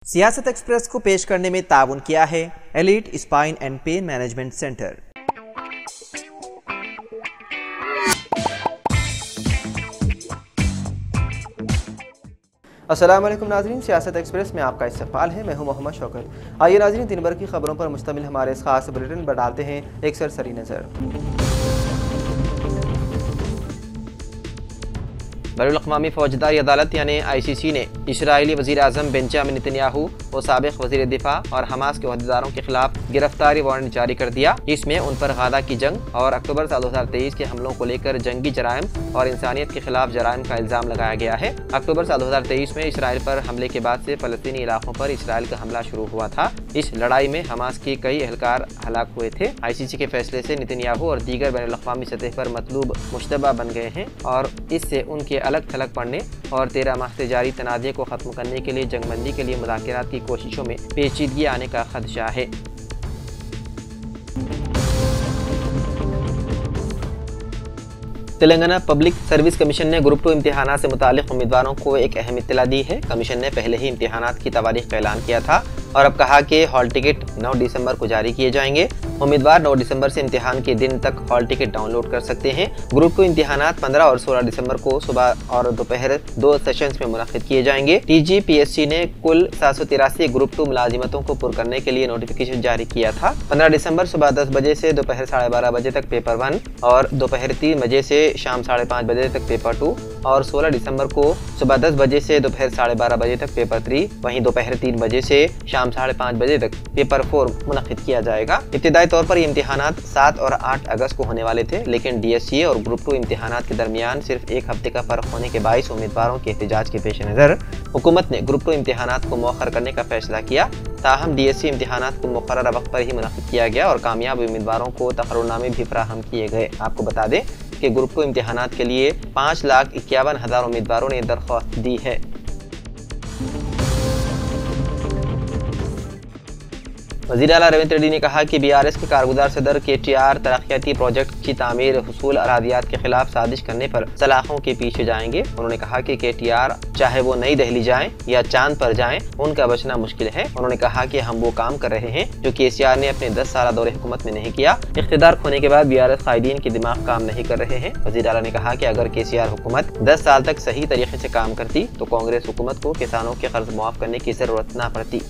सियासत एक्सप्रेस को पेश करने में ताउन किया है elite spine and pain management centre. अस्सलाम वालेकुम नाज़रीन, सियासत एक्सप्रेस में आपका इस्तकबाल है। मैं हूं मोहम्मद शौकत। आइए नाज़रीन, दिन भर की खबरों पर मुश्तमिल हमारे इस खास बुलेटिन पर डालते हैं एक सरसरी नज़र। बैनुल-अक़वामी फ़ौजदारी अदालत यानी ICC ने इसराइली वज़ीर आज़म बेंजामिन नेतन्याहू और साबिक़ वज़ीर दिफ़ा और हमास के अहदेदारों के खिलाफ गिरफ्तारी वारंट जारी कर दिया। इसमें उन पर गाज़ा की जंग और अक्टूबर साल 2023 के हमलों को लेकर जंगी जराइम और इंसानियत के खिलाफ जराइम का इल्ज़ाम लगाया गया है। अक्टूबर साल 2023 में इसराइल पर हमले के बाद से फ़लस्तीनी इलाकों पर इसराइल का हमला शुरू हुआ था। इस लड़ाई में हमास के कई एहलकार हलाक हुए थे। ICC के फैसले से नेतन्याहू और दीगर बैनुल-अक़वामी सतह पर मतलूब मुश्तबा बन गए हैं और इससे उनके अलग थलग पड़ने और 13 माह से जारी तनाज़े को ख़त्म करने के लिए जंगबंदी के लिए मुज़ाकरात की कोशिशों में पेचीदगी आने का खदशा है। तेलंगाना पब्लिक सर्विस कमीशन ने ग्रुप 2 इम्तिहानात से मुतालिक उम्मीदवारों को एक अहम इत्तला दी है। कमीशन ने पहले ही इम्तिहानात की तारीख का ऐलान किया था और अब कहा कि हॉल टिकट 9 दिसंबर को जारी किए जाएंगे। उम्मीदवार 9 दिसंबर से इम्तिहान के दिन तक हॉल टिकट डाउनलोड कर सकते हैं। ग्रुप 2 इम्तिहानात 15 और 16 दिसंबर को सुबह और दोपहर 2 सेशंस में मुनक़िद किए जाएंगे। TGPSC ने कुल 783 ग्रुप 2 मुलाजिमतों को पुर करने के लिए नोटिफिकेशन जारी किया था। 15 दिसंबर सुबह 10 बजे से दोपहर 12:30 बजे तक पेपर 1 और दोपहर 3 बजे से शाम 5:30 बजे तक पेपर 2 और 16 दिसंबर को सुबह 10 बजे से दोपहर 12:30 बजे तक पेपर 3, वहीं दोपहर 3 बजे से शाम 5:30 बजे तक पेपर 4 मुनक़िद किया जाएगा। इब्तिदाई तौर पर ये इम्तिहानात 7 और 8 अगस्त को होने वाले थे, लेकिन DSCA और ग्रुप 2 इम्तिहानात के दरमियान सिर्फ एक हफ्ते का फर्क होने के बाइस उम्मीदवारों के एहतजाज के पेश नज़र हुकूमत ने ग्रुप 2 इम्तिहानात को मौखर करने का फैसला किया। ताहम DSC इम्तिहानात को मुकर्रर वक्त पर ही मुनक़िद किया गया और कामयाब उम्मीदवारों को तक़र्रुरनामे भी फराहम किए गए। आपको बता दें कि ग्रुप 2 इम्तिहानात के लिए 5,51,000 उम्मीदवारों ने दरख्वास्त दी है। वज़ीर आला रेवंत रेड्डी ने कहा कि BRS के कारगुजार सदर KTR तरक्याती प्रोजेक्ट की तामीर हुसूल अरादियात के खिलाफ साजिश करने पर सलाखों के पीछे जाएंगे। उन्होंने कहा कि KTR चाहे वो नई दिल्ली जाएं या चांद पर जाएं, उनका बचना मुश्किल है। उन्होंने कहा कि हम वो काम कर रहे हैं जो KCR ने अपने 10 साल दौरे हुकूमत में नहीं किया। इख्तिदार खोने के बाद BRS कायदीन के दिमाग काम नहीं कर रहे हैं। वज़ीर आला ने कहा कि अगर KCR हुकूमत 10 साल तक सही तरीके से काम करती तो कांग्रेस हुकूमत को किसानों के कर्ज मुआफ करने की जरूरत न पड़ती।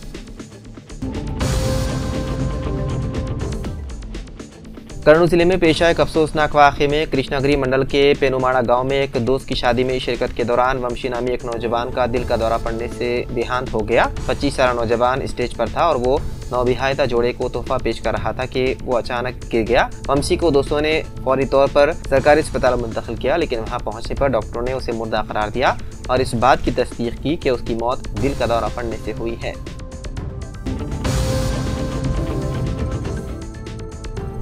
कर्नूल जिले में पेश आए एक अफसोसनाक वाक़े में कृष्णागिरी मंडल के पेनुमाड़ा गांव में एक दोस्त की शादी में शिरकत के दौरान वंशी नामी एक नौजवान का दिल का दौरा पड़ने से देहांत हो गया। 25 साल नौजवान स्टेज पर था और वो नौबिहायता जोड़े को तोहफा पेश कर रहा था कि वो अचानक गिर गया। वंशी को दोस्तों ने फौरी तौर पर सरकारी अस्पताल मुंतकिल किया, लेकिन वहाँ पहुँचने पर डॉक्टरों ने उसे मुर्दा करार दिया और इस बात की तस्दीक की कि उसकी मौत दिल का दौरा पड़ने से हुई है।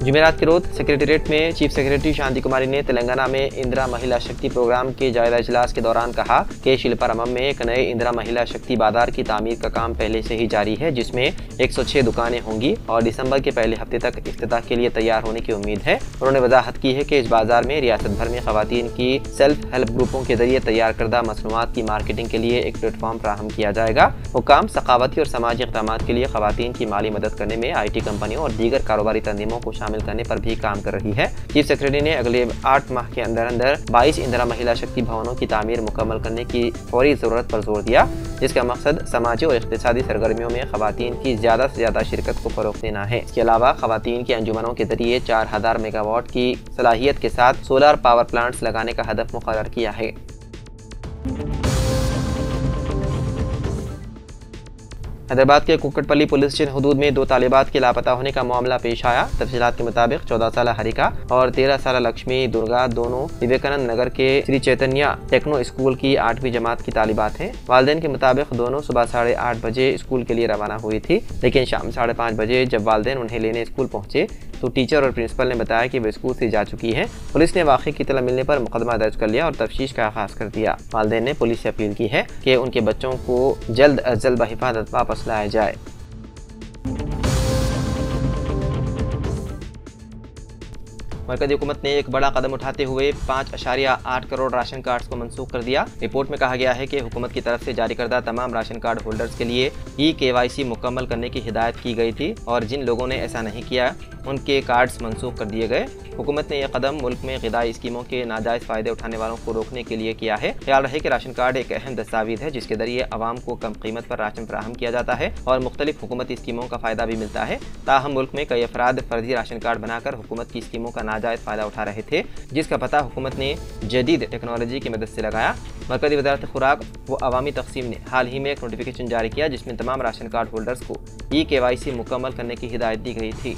जुमेरात के रोज सेक्रेटेरिएट में चीफ सेक्रेटरी शांति कुमारी ने तेलंगाना में इंदिरा महिला शक्ति प्रोग्राम के जायजा इजलास के दौरान कहा कि शिल्पारामम में एक नए इंदिरा महिला शक्ति बाजार की तामीर का काम पहले से ही जारी है, जिसमें 106 दुकानें होंगी और दिसंबर के पहले हफ्ते तक इफ्तिताह के लिए तैयार होने की उम्मीद है। उन्होंने वजाहत की है कि इस बाजार में रियासत भर में खवातीन की सेल्फ हेल्प ग्रुपों के जरिए तैयार करदा मसनूआत की मार्केटिंग के लिए एक प्लेटफॉर्म फराहम किया जाएगा। हुकाम सकावती और समाजी इक़दामात के लिए खवातीन की माली मदद करने में IT कंपनियों और दीगर कारोबारी तंजीमों को शामिल करने पर भी काम कर रही है। चीफ सेक्रेटरी ने अगले 8 माह के अंदर 22 इंदिरा महिला शक्ति भवनों की तामीर मुकम्मल करने की फौरी जरूरत पर जोर दिया, जिसका मकसद समाजी और इक़्तिसादी सरगर्मियों में खवातीन की ज़्यादा से ज़्यादा शिरकत को फ़रोग़ देना है। इसके अलावा खवातीन की अंजुमनों के जरिए 4000 मेगावाट की सलाहियत के साथ सोलर पावर प्लांट्स लगाने का हदफ मुकर्रर किया है। हैदराबाद के कुक्कटपल्ली पुलिस स्टेशन हदूद में 2 तालिबात के लापता होने का मामला पेश आया। तफसीलात के मुताबिक 14 साल हरिका और 13 साल लक्ष्मी दुर्गा दोनों विवेकानंद नगर के श्री चैतन्य टेक्नो स्कूल की 8वीं जमात की तालिबात हैं। वालिदैन के मुताबिक दोनों सुबह 8:30 बजे स्कूल के लिए रवाना हुई थी, लेकिन शाम 5:30 बजे जब वालिदैन उन्हें लेने स्कूल पहुंचे तो टीचर और प्रिंसिपल ने बताया कि वे स्कूल से जा चुकी है। पुलिस ने वाक़े की इत्तला मिलने पर मुकदमा दर्ज कर लिया और तफ्तीश का आगाज़ कर दिया। वालिदैन ने पुलिस से अपील की है कि उनके बच्चों को जल्द अज जल्द बहिफाजत वापस लाया जाए। मरकजी हुकूमत ने एक बड़ा कदम उठाते हुए 5.8 करोड़ राशन कार्ड को मनसूख कर दिया। रिपोर्ट में कहा गया है कि हुकूमत की तरफ से जारी करदा तमाम राशन कार्ड होल्डर्स के लिए KYC मुकम्मल करने की हिदायत की गई थी और जिन लोगों ने ऐसा नहीं किया उनके कार्ड्स मनसूख कर दिए गए। हुकूमत ने यह कदम मुल्क में ग़िज़ाई स्कीमों के नाजायज़ फ़ायदे उठाने वालों को रोकने के लिए किया है। ख्याल रहे कि राशन कार्ड एक अहम दस्तावेज़ है जिसके जरिए आवाम को कम कीमत पर राशन फराहम किया जाता है और मुख्तलिफ हुकूमती स्कीमों का फ़ायदा भी मिलता है। ताहम मुल्क में कई अफराद फर्जी राशन कार्ड बनाकर हुकूमत की स्कीमों का नाजायज़ फ़ायदा उठा रहे थे, जिसका पता हुकूमत ने जदीद टेक्नोलॉजी की मदद से लगाया। मरकज़ी वज़ारत खुराक व अवामी तक़सीम ने हाल ही में एक नोटिफिकेशन जारी किया जिसमें तमाम राशन कार्ड होल्डर्स को KYC मुकम्मल करने की हिदायत दी गई थी।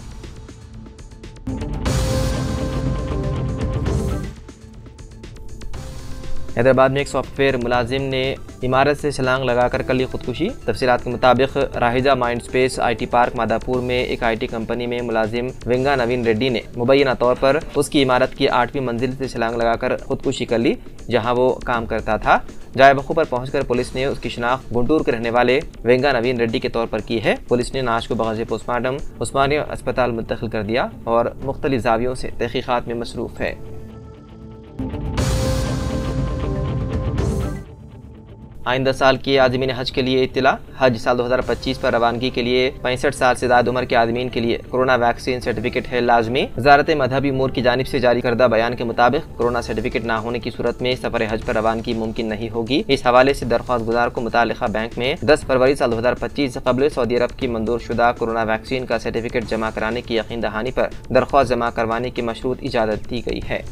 हैदराबाद में एक सॉफ्टवेयर मुलाजिम ने इमारत से छलांग लगाकर कर ली खुदकुशी। तफसीलात के मुताबिक Raheja Mindspace IT park Madhapur में एक IT कंपनी में मुलाजिम वेंगा नवीन रेड्डी ने मुबैना तौर पर उसकी इमारत की 8वीं मंजिल से छलांग लगाकर खुदकुशी कर ली जहां वो काम करता था। जाए वक़ू पर पहुंचकर पुलिस ने उसकी शिनाख्त गुंटूर के रहने वाले वेंगा नवीन रेड्डी के तौर पर की है। पुलिस ने नाश को बग़ाज़ पोस्टमार्टम उस्मानिया अस्पताल मुंतकिल कर दिया और मुख्तलिफ ज़ावियों से तहक़ीक़ात में मसरूफ़ है। आइंदा साल के आदमीन हज के लिए इत्तला। हज साल 2025 पर रवानगी के लिए 65 साल से ज़्यादा उम्र के आदमीन के लिए कोरोना वैक्सीन सर्टिफिकेट है लाजमी। वज़ारत मज़हबी उमूर की जानिब से जारी करदा बयान के मुताबिक कोरोना सर्टिफिकेट न होने की सूरत में सफ़र हज पर रवानगी मुमकिन नहीं होगी। इस हवाले से दरख्वास्त गुजार को मुतालिका बैंक में 10 फरवरी साल 2025 से कबल सऊदी अरब की मंजूर शुदा कोरोना वैक्सीन का सर्टिफिकेट जमा कराने की यकीन दहानी पर दरख्वास्त जमा करवाने की मशरूत इजाज़त दी गई है।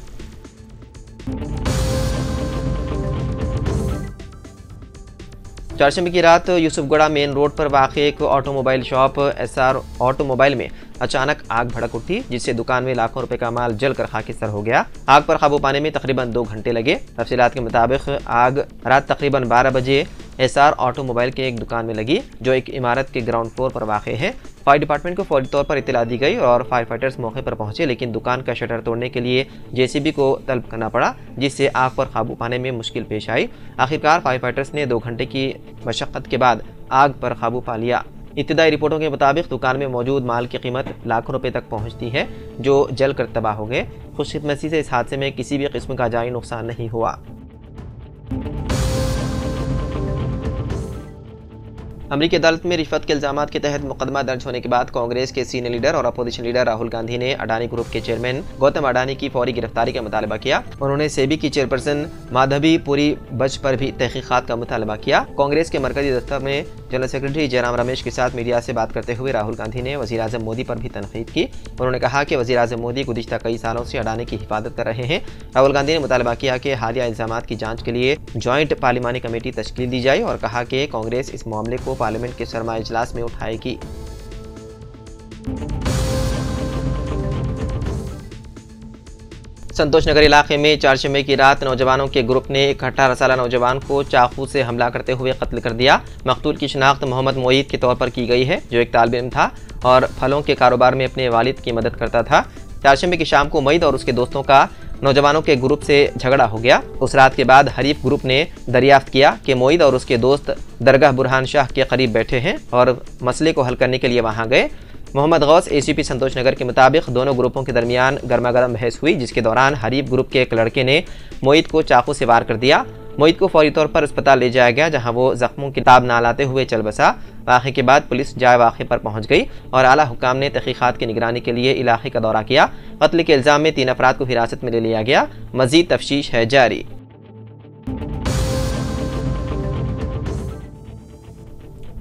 चारशंबे की रात यूसुफगढ़ा मेन रोड पर वाक़ एक ऑटोमोबाइल शॉप SR ऑटोमोबाइल में अचानक आग भड़क उठी जिससे दुकान में लाखों रुपए का माल जलकर खाकिस्तान हो गया। आग पर काबू पाने में तकरीबन 2 घंटे लगे। तफसीलात के मुताबिक आग रात तकरीबन 12 बजे SR ऑटोमोबाइल के एक दुकान में लगी जो एक इमारत के ग्राउंड फ्लोर पर वाक़ है। फायर डिपार्टमेंट को फौरी तौर पर इत्तला दी गई और फायर फाइटर्स मौके पर पहुंचे, लेकिन दुकान का शटर तोड़ने के लिए JCB को तलब करना पड़ा जिससे आग पर काबू पाने में मुश्किल पेश आई। आखिरकार फायर फाइटर्स ने 2 घंटे की मशक्क़त के बाद आग पर काबू पा लिया। इब्तिदाई रिपोर्टों के मुताबिक दुकान में मौजूद माल की कीमत लाखों रुपए तक पहुंचती है जो जल कर तबाह हो गए। खुशकिस्मती से इस हादसे में किसी भी किस्म का जानी नुकसान नहीं हुआ। अमरीकी अदालत में रिश्वत के इल्जामात के तहत मुकदमा दर्ज होने के बाद कांग्रेस के सीनियर लीडर और अपोजिशन लीडर राहुल गांधी ने अडानी ग्रुप के चेयरमैन गौतम अडानी की फौरी गिरफ्तारी का मुतालबा किया। उन्होंने सेबी की चेयरपर्सन माधवीपुरी बज पर भी तहकीकात का मुतालबा किया। कांग्रेस के मरकजी दफ्तर में जनरल सेक्रेटरी जयराम रमेश के साथ मीडिया से बात करते हुए राहुल गांधी ने वज़ीर-ए-आज़म मोदी पर भी तनकीद की। उन्होंने कहा कि वज़ीर-ए-आज़म मोदी गुज़िश्ता कई सालों से अडानी की हिफाजत कर रहे हैं। राहुल गांधी ने मुतालबा किया कि हालिया इल्जामात की जाँच के लिए जॉइंट पार्लिमानी कमेटी तश्कील दी जाए और कहा कि कांग्रेस इस मामले को पार्लियामेंट के सरमाया इजलास में उठाएगी। संतोष नगर इलाके में चारशंबे की रात नौजवानों के ग्रुप ने एक 18 साल नौजवान को चाकू से हमला करते हुए कत्ल कर दिया। मकतूल की शिनाख्त मोहम्मद मोईद के तौर पर की गई है जो एक तालिब इल्म था और फलों के कारोबार में अपने वालिद की मदद करता था। चारशंबे की शाम को मोईद और उसके दोस्तों का नौजवानों के ग्रुप से झगड़ा हो गया। उस रात के बाद हरीफ ग्रुप ने दरियाफ्त किया कि मोईद और उसके दोस्त दरगाह बुरहान शाह के करीब बैठे हैं और मसले को हल करने के लिए वहां गए। मोहम्मद गौस ACP संतोष नगर के मुताबिक दोनों ग्रुपों के दरमियान गर्मागर्म बहस हुई जिसके दौरान हरीफ ग्रुप के एक लड़के ने मोईद को चाकू से वार कर दिया। मोईद को फौरी तौर पर अस्पताल ले जाया गया जहां वो जख्मों की ताब ना लाते हुए चल बसा। वाक़े के बाद पुलिस जाए वाक़े पर पहुंच गई और आला हुकाम ने तहक़ीक़ात की निगरानी के लिए इलाके का दौरा किया। कत्ल के इल्ज़ाम में 3 अफराद को हिरासत में ले लिया गया। मज़ीद तफ्तीश है जारी।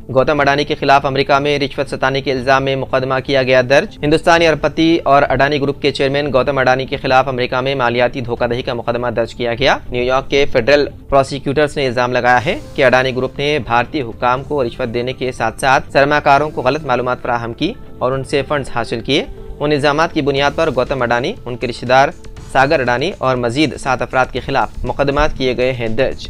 गौतम अडानी के खिलाफ अमेरिका में रिश्वत सताने के इल्जाम में मुकदमा किया गया दर्ज। हिंदुस्तानी अरबपति और अडानी ग्रुप के चेयरमैन गौतम अडानी के खिलाफ अमेरिका में मालियाती धोखाधड़ी का मुकदमा दर्ज किया गया। न्यूयॉर्क के फेडरल प्रोसिक्यूटर्स ने इल्जाम लगाया है कि अडानी ग्रुप ने भारतीय हुकाम को रिश्वत देने के साथ साथ सरमाकारों को गलत मालूमात फराहम की और उनसे फंड्स हासिल किए। उन इल्जामात की बुनियाद पर गौतम अडानी, उनके रिश्तेदार सागर अडानी और मजीद 7 अफराद के खिलाफ मुकदमात किए गए हैं दर्ज।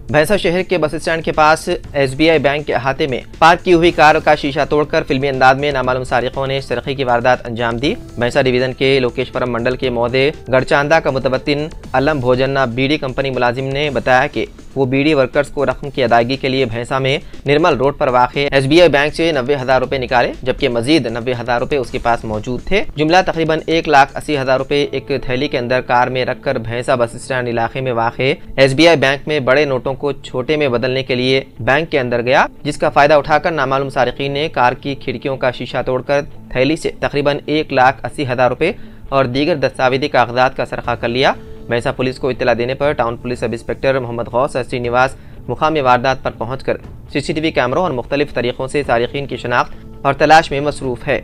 भैंसा शहर के बस स्टैंड के पास SBI बैंक के अहाते में पार्क की हुई कार का शीशा तोड़कर फिल्मी अंदाज में नामालूम सारिकों ने सरक़ी की वारदात अंजाम दी। भैंसा डिवीजन के लोकेशपुरम मंडल के मौदे गढ़चांदा का मुतवत्तिन अलम भोजन्ना बीड़ी कंपनी मुलाजिम ने बताया कि वो बीडी वर्कर्स को रकम की अदायगी के लिए भैंसा में निर्मल रोड पर वाक़े SBI बैंक से 90,000 रुपए निकाले, जबकि मजीद 90,000 रुपए उसके पास मौजूद थे। जुमला तकरीबन 1,80,000 रुपए एक थैली के अंदर कार में रखकर भैंसा बस स्टैंड इलाके में वाक़े SBI बैंक में बड़े नोटों को छोटे में बदलने के लिए बैंक के अंदर गया, जिसका फायदा उठाकर नामालूम सारिकीन ने कार की खिड़कियों का शीशा तोड़कर थैली से तकरीबन 1,80,000 रुपए और दीगर दस्तावेजी कागजात का सरखा कर लिया। भैंसा पुलिस को इत्तला देने पर town police sub inspector Mohammed Ghouse और श्रीनिवास मुकामी वारदात पर पहुंचकर CCTV कैमरों और मुख्तलिफ तरीकों से सारिकीन की शनाख्त और तलाश में मसरूफ है।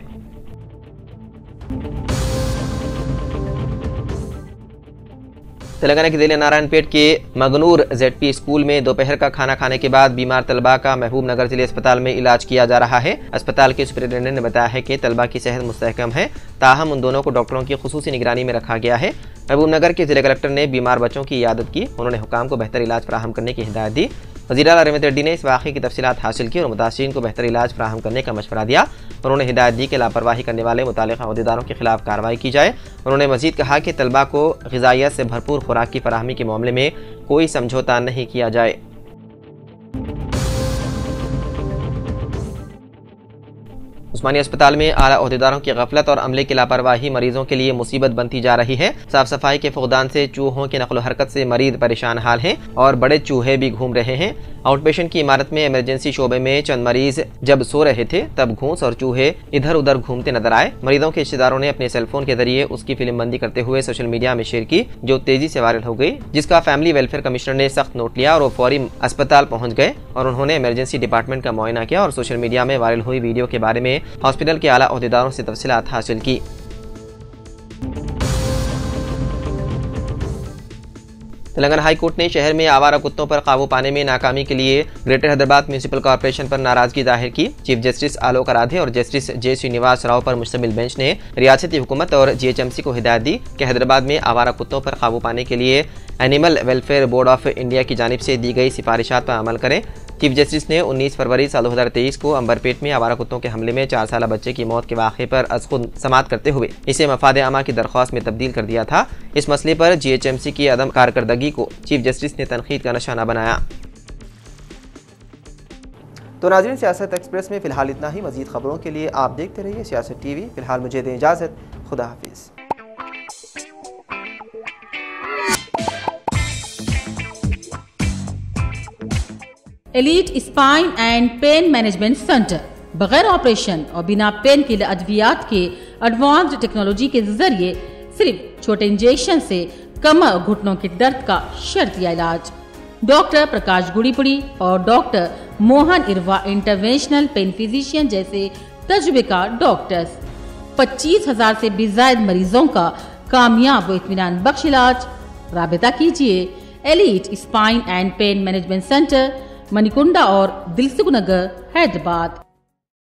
तेलंगाना के जिले नारायणपेट के मगनूर ZP स्कूल में दोपहर का खाना खाने के बाद बीमार तलबा का महबूब नगर जिले अस्पताल में इलाज किया जा रहा है। अस्पताल के सुपरिटेंडेंट ने बताया है कि तलबा की सेहत मुस्तहकम है, ताहम उन दोनों को डॉक्टरों की खुसूसी निगरानी में रखा गया है। महबूब नगर के जिला कलेक्टर ने बीमार बच्चों की इयादत की। उन्होंने हुकाम को बेहतर इलाज फराहम करने की हिदायत दी। वज़ीर आला रेवंत रेड्डी ने इस वाक़े की तफसीलात हासिल की और मुतासिरीन को बेहतर इलाज फराहम करने का मशवरा दिया। उन्होंने हिदायत दी कि लापरवाही करने वाले मुतालिका अहदेदारों के खिलाफ कार्रवाई की जाए। उन्होंने मजीद कहा कि तलबा को ग़िज़ाइयत से भरपूर खुराक की फराहमी के मामले में कोई समझौता नहीं किया जाए। उस्मानिया अस्पताल में आला अहदेदारों की गफलत और अमले की लापरवाही मरीजों के लिए मुसीबत बनती जा रही है। साफ सफाई के फुकदान से चूहों की नकलो हरकत से मरीज परेशान हाल हैं और बड़े चूहे भी घूम रहे हैं। आउटपेशेंट की इमारत में इमरजेंसी शोबे में चंद मरीज जब सो रहे थे तब घूस और चूहे इधर उधर घूमते नजर आए। मरीजों के रिश्तेदारों ने अपने सेलफोन के जरिए उसकी फिल्म बंदी करते हुए सोशल मीडिया में शेयर की, जो तेजी से वायरल हो गई, जिसका फैमिली वेलफेयर कमिश्नर ने सख्त नोट लिया और वो फौरी अस्पताल पहुंच गए और उन्होंने इमरजेंसी डिपार्टमेंट का मुआयना किया और सोशल मीडिया में वायरल हुई वीडियो के बारे में हॉस्पिटल के आला अहदेदारों से तफसीलात हासिल की। तेलंगाना हाई कोर्ट ने शहर में आवारा कुत्तों पर काबू पाने में नाकामी के लिए ग्रेटर हैदराबाद म्यूनिसिपल कॉर्पोरेशन पर नाराजगी जाहिर की। चीफ जस्टिस आलोक राधे और जस्टिस J. श्रीनिवास राव पर मुश्तमिल बेंच ने रियासती हुकूमत और GHMC को हिदायत दी कि हैदराबाद में आवारा कुत्तों पर काबू पाने के लिए animal welfare board of India की जानिब से दी गई सिफारिशात पर अमल करें। चीफ जस्टिस ने 19 फरवरी साल 2023 को अंबरपेट में आवारा कुत्तों के हमले में 4 साला बच्चे की मौत के वाक़े पर अज़ खुद समाअत करते हुए इसे मफाद आमा की दरख्वास्त में तब्दील कर दिया था। इस मसले पर GHMC की अदम कारकर्दगी को चीफ जस्टिस ने तनकीद का निशाना बनाया। तो नाज़रीन, सियासत एक्सप्रेस में फ़िलहाल इतना ही। मज़ीद खबरों के लिए आप देखते रहिए सियासत TV। फ़िलहाल मुझे दें इजाज़त। खुदा हाफिज़। Elite spine and pain management centre बगैर ऑपरेशन और बिना पेन किलर अद्वियात के एडवांस्ड टेक्नोलॉजी के जरिए सिर्फ छोटे इंजेक्शन से कमर और घुटनों के दर्द का शर्तिया इलाज। डॉक्टर प्रकाश गुड़ीपुड़ी और doctor Mohan Irva interventional pain physician जैसे तजुर्बेकार डॉक्टर्स 25,000 से भी ज्यादा मरीजों का कामयाब व इत्मीनान बख्श इलाज। राबिता कीजिए elite spine and pain management centre, Manikunda और दिलसुख नगर, हैदराबाद।